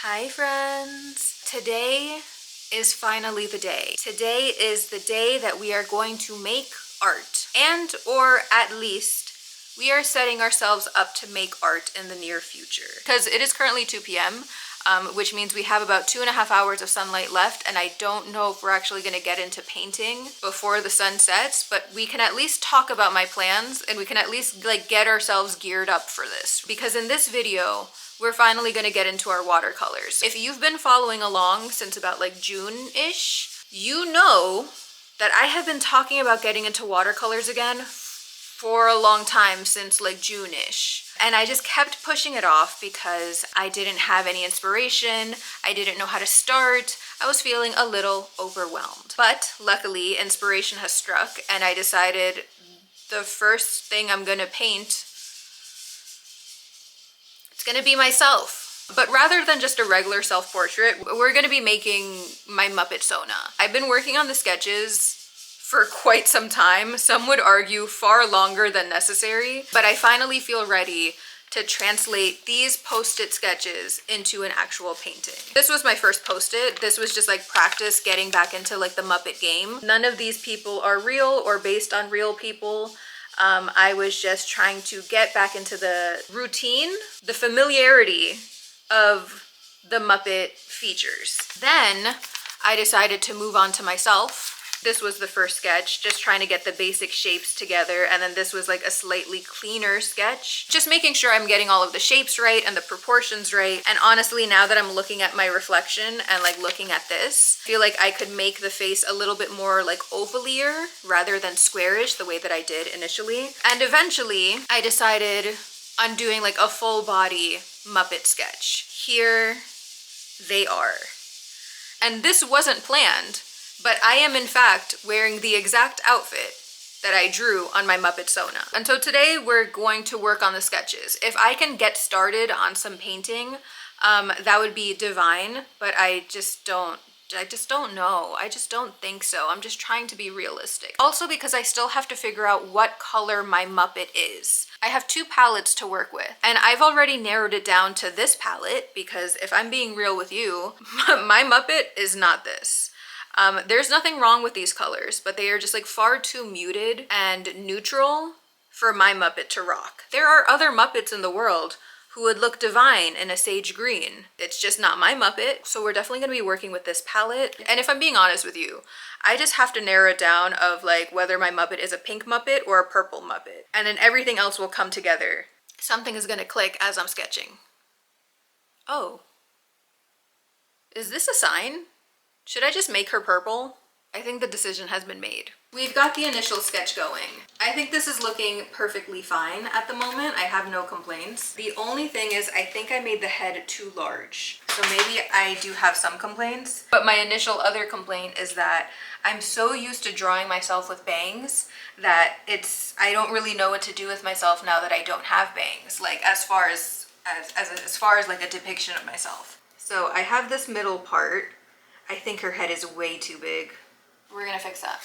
Hi friends! Today is finally the day. Today is the day that we are going to make art, and or at least we are setting ourselves up to make art in the near future. Because it is currently 2 p.m. Which means we have about 2.5 hours of sunlight left, and I don't know if we're actually going to get into painting before the sun sets, but we can at least talk about my plans and we can at least get ourselves geared up for this. Because in this video, we're finally going to get into our watercolors. If you've been following along since about June-ish, you know that I have been talking about getting into watercolors again for a long time, since June-ish. And I just kept pushing it off because I didn't have any inspiration, I didn't know how to start, I was feeling a little overwhelmed. But luckily, inspiration has struck and I decided the first thing I'm gonna paint, it's gonna be myself. But rather than just a regular self-portrait, we're gonna be making my Muppet Sona. I've been working on the sketches for quite some time. Some would argue far longer than necessary, but I finally feel ready to translate these post-it sketches into an actual painting. This was my first post-it. This was just practice getting back into the Muppet game. None of these people are real or based on real people. I was just trying to get back into the routine, the familiarity of the Muppet features. Then I decided to move on to myself. This was the first sketch, just trying to get the basic shapes together, and then this was a slightly cleaner sketch. Just making sure I'm getting all of the shapes right and the proportions right. And honestly, now that I'm looking at my reflection and looking at this, I feel like I could make the face a little bit more ovalier rather than squarish the way that I did initially. And eventually, I decided on doing a full body Muppet sketch. Here they are. And this wasn't planned, but I am in fact wearing the exact outfit that I drew on my Muppet Sona. And so today we're going to work on the sketches. If I can get started on some painting, that would be divine, but I just don't know. I just don't think so. I'm just trying to be realistic. Also because I still have to figure out what color my Muppet is. I have 2 palettes to work with, and I've already narrowed it down to this palette because if I'm being real with you, my Muppet is not this. There's nothing wrong with these colors, but they are just far too muted and neutral for my Muppet to rock. There are other Muppets in the world who would look divine in a sage green. It's just not my Muppet, so we're definitely gonna be working with this palette. And if I'm being honest with you, I just have to narrow it down of whether my Muppet is a pink Muppet or a purple Muppet. And then everything else will come together. Something is gonna click as I'm sketching. Oh. Is this a sign? Should I just make her purple? I think the decision has been made. We've got the initial sketch going. I think this is looking perfectly fine at the moment. I have no complaints. The only thing is I think I made the head too large. So maybe I do have some complaints. But my initial other complaint is that I'm so used to drawing myself with bangs that I don't really know what to do with myself now that I don't have bangs. As far as a depiction of myself. So I have this middle part. I think her head is way too big. We're gonna fix that.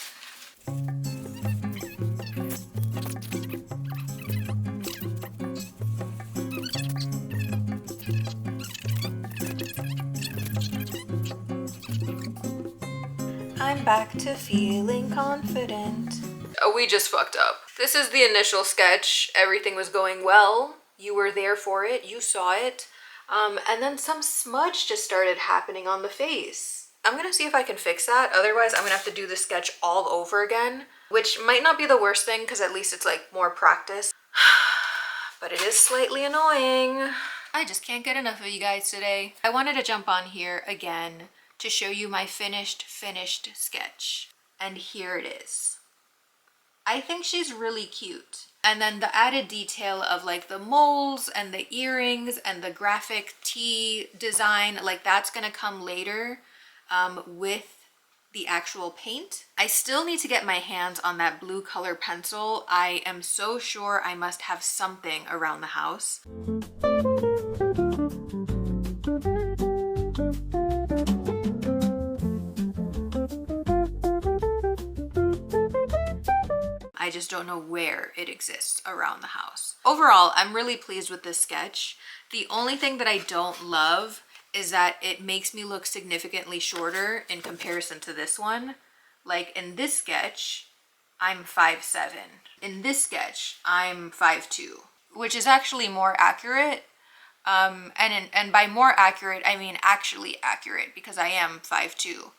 I'm back to feeling confident. Oh, we just fucked up. This is the initial sketch. Everything was going well. You were there for it. You saw it. And then some smudge just started happening on the face. I'm gonna see if I can fix that. Otherwise, I'm gonna have to do the sketch all over again, which might not be the worst thing because at least it's more practice. But it is slightly annoying. I just can't get enough of you guys today. I wanted to jump on here again to show you my finished sketch. And here it is. I think she's really cute. And then the added detail of the moles and the earrings and the graphic tee design, that's gonna come later. With the actual paint. I still need to get my hands on that blue color pencil. I am so sure I must have something around the house. I just don't know where it exists around the house. Overall, I'm really pleased with this sketch. The only thing that I don't love is that it makes me look significantly shorter in comparison to this one. Like in this sketch, I'm 5'7". In this sketch, I'm 5'2", which is actually more accurate. And by more accurate, I mean actually accurate, because I am 5'2".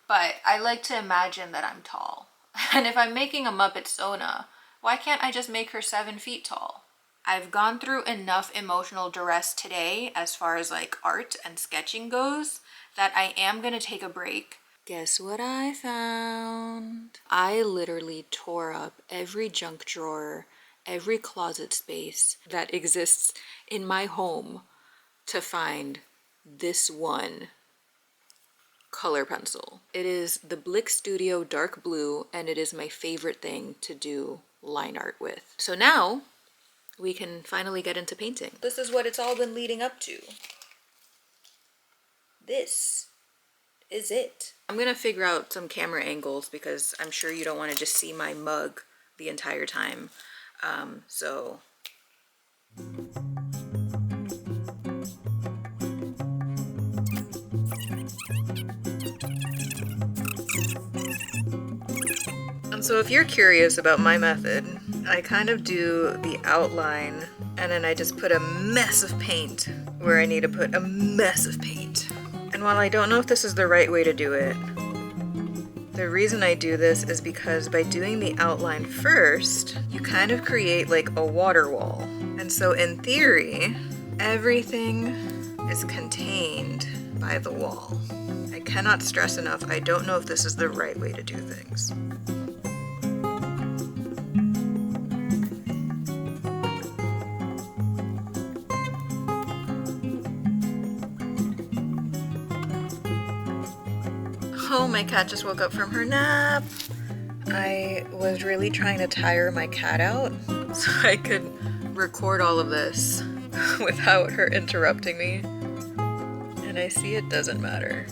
But I like to imagine that I'm tall. And if I'm making a Muppet Sona, why can't I just make her 7 feet tall? I've gone through enough emotional duress today as far as like art and sketching goes that I am gonna take a break. Guess what I found? I literally tore up every junk drawer, every closet space that exists in my home to find this one color pencil. It is the Blick Studio Dark Blue, and it is my favorite thing to do line art with. So now we can finally get into painting. This is what it's all been leading up to. This is it. I'm gonna figure out some camera angles because I'm sure you don't want to just see my mug the entire time. So and so if you're curious about my method, I kind of do the outline and then I just put a mess of paint where I need to put a mess of paint. And while I don't know if this is the right way to do it, the reason I do this is because by doing the outline first, you kind of create like a water wall. And so in theory, everything is contained by the wall. I cannot stress enough, I don't know if this is the right way to do things. Oh, my cat just woke up from her nap. I was really trying to tire my cat out so I could record all of this without her interrupting me. And I see it doesn't matter.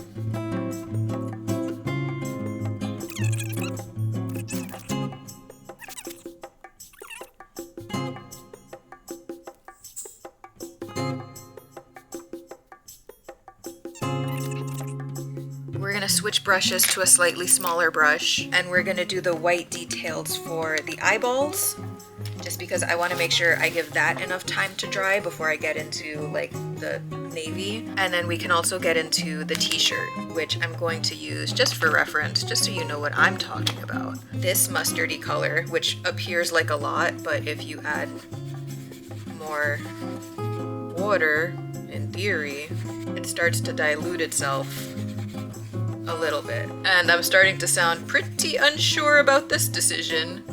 We're gonna switch brushes to a slightly smaller brush, and we're gonna do the white details for the eyeballs, just because I want to make sure I give that enough time to dry before I get into like the navy. And then we can also get into the t-shirt, which I'm going to use just for reference, just so you know what I'm talking about. This mustardy color, which appears like a lot, but if you add more water, in theory, it starts to dilute itself a little bit. And I'm starting to sound pretty unsure about this decision.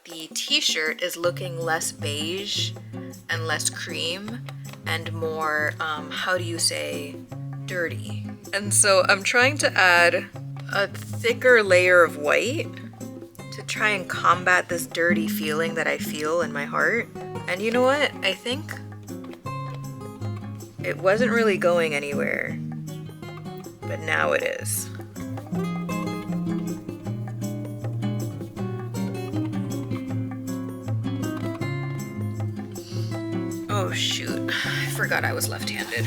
The t-shirt is looking less beige and less cream and more, how do you say, dirty. And so I'm trying to add a thicker layer of white to try and combat this dirty feeling that I feel in my heart. And you know what? I think it wasn't really going anywhere, but now it is. Oh shoot, I forgot I was left-handed.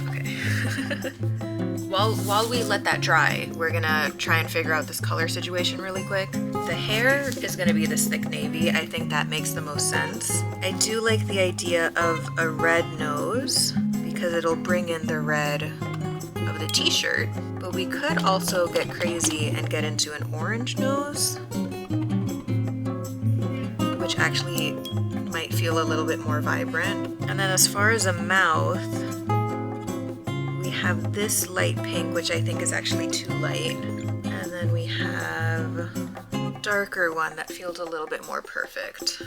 Okay. While we let that dry, we're gonna try and figure out this color situation really quick. The hair is gonna be this thick navy. I think that makes the most sense. I do like the idea of a red nose because it'll bring in the red of the t-shirt, but we could also get crazy and get into an orange nose, which actually might feel a little bit more vibrant. And then as far as a mouth, we have this light pink, which I think is actually too light. And then we have a darker one that feels a little bit more perfect.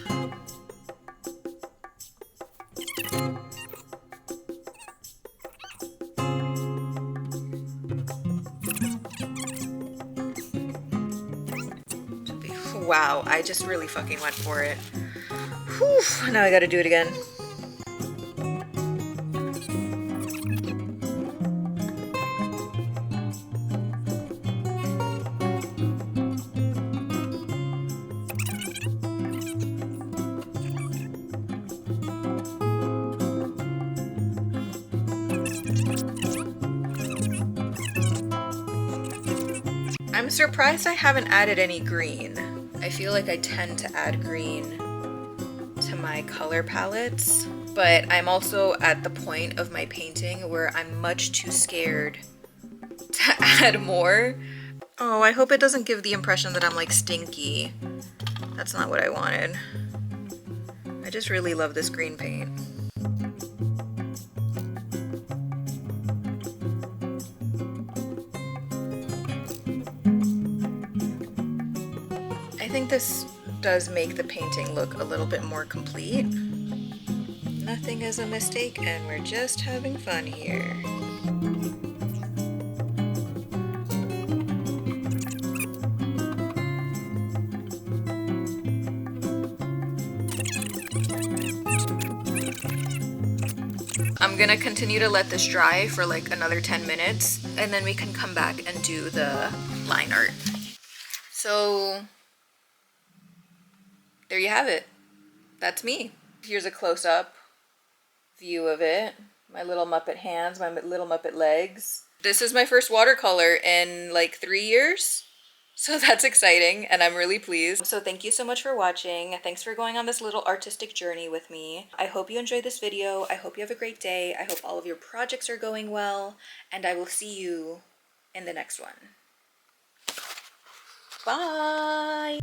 Wow, I just really fucking went for it. Whew, now I gotta do it again. I'm surprised I haven't added any green. I feel like I tend to add green to my color palettes, but I'm also at the point of my painting where I'm much too scared to add more. Oh, I hope it doesn't give the impression that I'm like stinky. That's not what I wanted. I just really love this green paint. I think this does make the painting look a little bit more complete. Nothing is a mistake and we're just having fun here. I'm gonna continue to let this dry for like another 10 minutes and then we can come back and do the line art. So there you have it. That's me. Here's a close-up view of it. My little Muppet hands, my little Muppet legs. This is my first watercolor in like 3 years. So that's exciting and I'm really pleased. So thank you so much for watching. Thanks for going on this little artistic journey with me. I hope you enjoyed this video. I hope you have a great day. I hope all of your projects are going well and I will see you in the next one. Bye!